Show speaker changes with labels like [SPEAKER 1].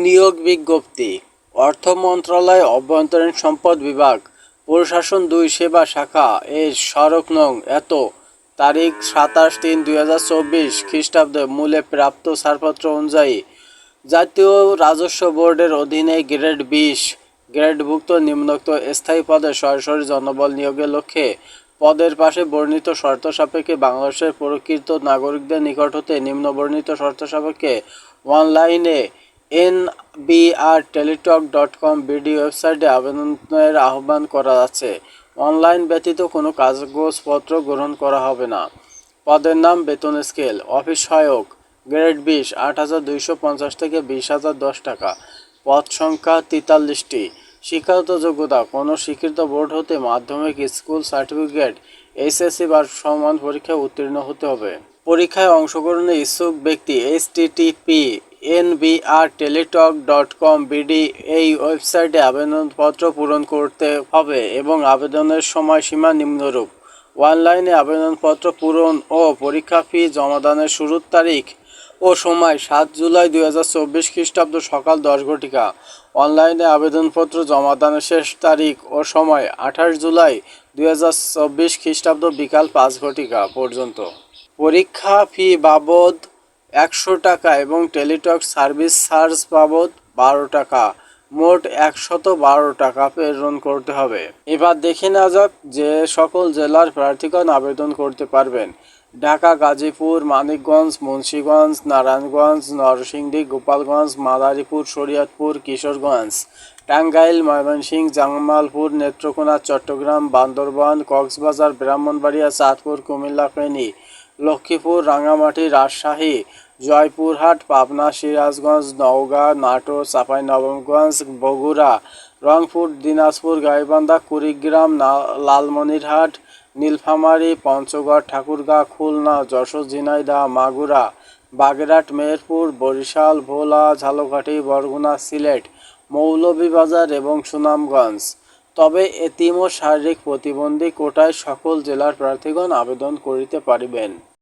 [SPEAKER 1] নিয়োগ বিজ্ঞপ্তি। অর্থ মন্ত্রণালয়, অভ্যন্তরীণ সম্পদ বিভাগ, প্রশাসন ২ সেবা শাখা এর স্মারক নং এত তারিখ ২৭/৩/২০২৪ খ্রিস্টাব্দে মূলে প্রাপ্ত ছাড়পত্র অনুযায়ী জাতীয় রাজস্ব বোর্ডের অধীনে গ্রেড ২০ গ্রেডভুক্ত নিম্নোক্ত স্থায়ী পদে সরাসরি জনবল নিয়োগের লক্ষ্যে পদের পাশে বর্ণিত শর্ত সাপেক্ষে বাংলাদেশের প্রকৃত নাগরিকদের নিকট হতে নিম্নবর্ণিত শর্ত সাপেক্ষে অনলাইনে nbrteletalk.com বিডি ওয়েবসাইটে আবেদনের আহ্বান করা যাচ্ছে। অনলাইন ব্যতীত কোনো কাগজপত্র গ্রহণ করা হবে না। পদের নাম, বেতন স্কেল: অফিস সহায়ক, গ্রেড ২০, ৮,২৫০ থেকে ২০,০১০ টাকা। পদ সংখ্যা ৪৩টি। শিক্ষাগত যোগ্যতা: কোনো স্বীকৃত বোর্ড হতে মাধ্যমিক স্কুল সার্টিফিকেট, এইচএসসি বা সমান পরীক্ষায় উত্তীর্ণ হতে হবে। পরীক্ষায় অংশগ্রহণে ইচ্ছুক ব্যক্তি http://nbrteletalk.com বিডি এই ওয়েবসাইটে আবেদনপত্র পূরণ করতে হবে এবং আবেদনের সময়সীমা নিম্নরূপ: অনলাইনে আবেদনপত্র পূরণ ও পরীক্ষা ফি জমাদানের শুরুর তারিখ ও সময় ৭ জুলাই ২০২৪ খ্রিস্টাব্দ সকাল ১০ ঘটিকা। অনলাইনে আবেদনপত্র জমাদানের শেষ তারিখ ও সময় ২৮ জুলাই ২০২৪ খ্রিস্টাব্দ বিকাল ৫ ঘটিকা পর্যন্ত। পরীক্ষা ফি বাবদ ১০০ টাকা এবং টেলিটক সার্ভিস চার্জ বাবদ ১২ টাকা, মোট ১১২ টাকা প্রেরণ করতে হবে। এবার দেখে নেওয়া যাক যে সকল জেলার প্রার্থীগণ আবেদন করতে পারবেন। ঢাকা, গাজীপুর, মানিকগঞ্জ, মুন্সিগঞ্জ, নারায়ণগঞ্জ, নরসিংদী, গোপালগঞ্জ, মাদারীপুর, শরীয়তপুর, কিশোরগঞ্জ, টাঙ্গাইল, ময়মনসিংহ, জামালপুর, নেত্রকোনা, চট্টগ্রাম, বান্দরবান, কক্সবাজার, ব্রাহ্মণবাড়িয়া, চাঁদপুর, কুমিল্লা, ফেনী, লক্ষ্মীপুর, রাঙ্গামাটি, রাজশাহী, জয়পুরহাট, পাবনা, সিরাজগঞ্জ, নওগাঁ, নাটোর, চাঁপাইনবাবগঞ্জ, বগুড়া, রংপুর, দিনাজপুর, গাইবান্ধা, কুড়িগ্রাম, লালমনিরহাট, নীলফামারী, পঞ্চগড়, ঠাকুরগাঁও, খুলনা, যশোর, ঝিনাইদহ, মাগুরা, বাগেরহাট, মেহেরপুর, বরিশাল, ভোলা, ঝালকাঠি, বরগুনা, সিলেট, মৌলভীবাজার এবং সুনামগঞ্জ। তবে এতিম ও শারীরিক প্রতিবন্ধী কোটায় সকল জেলার প্রার্থীগণ আবেদন করিতে পারিবেন।